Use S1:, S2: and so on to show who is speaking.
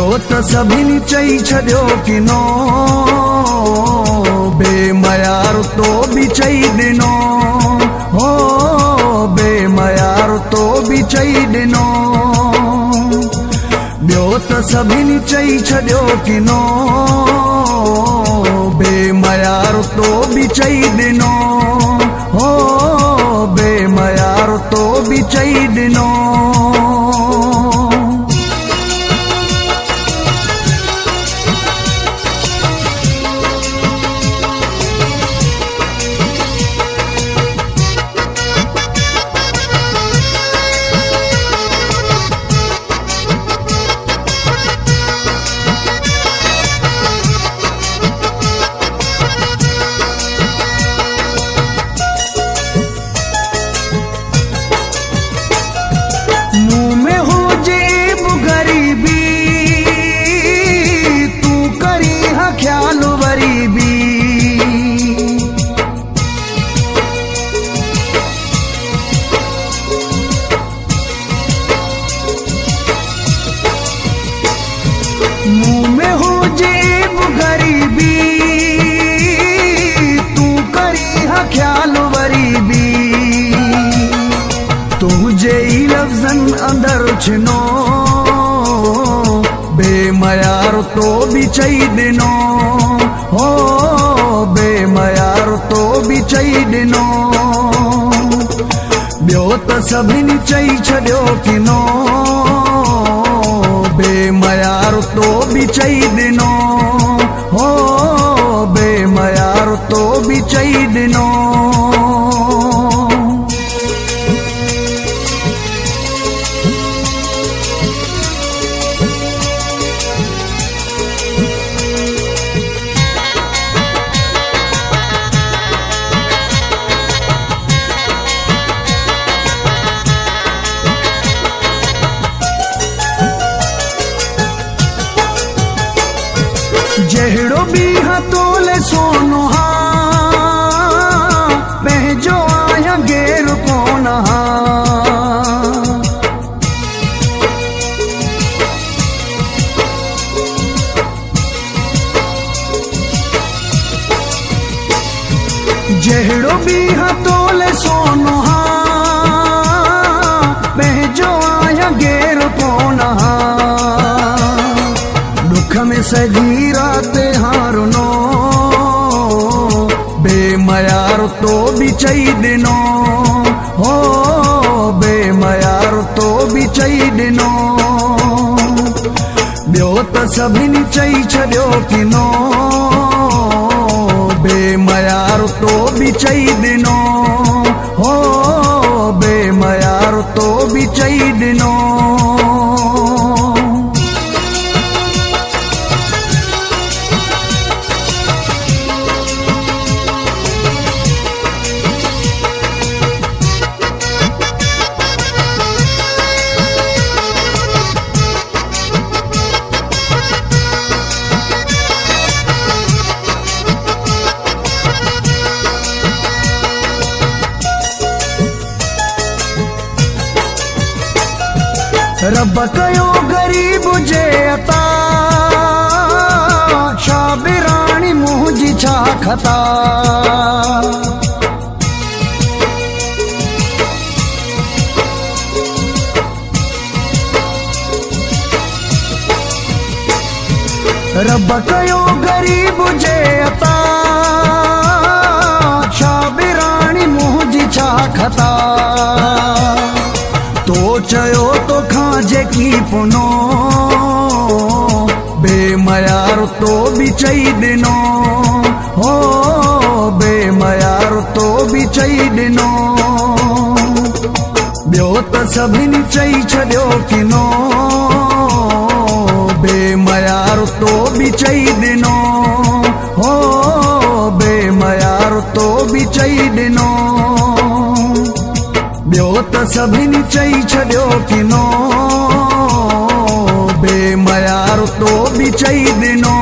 S1: ॿियो त सभिनी चई छॾियो कि नो बेमयार तो बि चई ॾिनो हो बेमयार तो बि चई ॾिनो ॿियो त सभिनी चई छॾियो कि नो बेमयार तो बि चई ॾिनो हो बेमयार तो बि चई ॾिनो मुँह में हो जेब गरीबी तू करी हा ख्याल वरीबी तुझे ई लफ्ज़न अंदर छिनो बेमयार तो बि चई ॾिनो हो बेमयार तो बि चई ॾिनो ॿियो त सभिनी चई छॾियो कि नो बेमयार तो बि चई ॾिनो हो बेमयार तो बि चई ॾिनो जहिड़ो बि हथोले सोनो हा पंहिंजो आहियां गैर कोन हा जहिड़ो बि हथोले सोनो हा पंहिंजो आहियां गैर कोन हा दुख में सॼी रात हारनो बेमयार तो बि चई ॾिनो हो बेमयार तो बि चई ॾिनो ॿियो त सभिनी चई छॾियो कि नो बेमयार तो बि चई ॾिनो हो बेमयार तो बि चई ॾिनो रब कयो गरीब जे अता शाबिराणी मुंहिंजी छा खता रब कयो गरीब जे अता शाबिराणी मुंहिंजी छा खता तो चयो तो खां जेकी पुनो बेमयार तो बि चई ॾिनो हो बेमयार तो बि चई ॾिनो ॿियो त सभिनी चई छॾियो कि नो बेमयार तो बि चई ॾिनो हो बेमयार तो बि चई ॾिनो ॿियो त सभिनी चई छॾियो कि नो बेमयार तो बि चई ॾिनो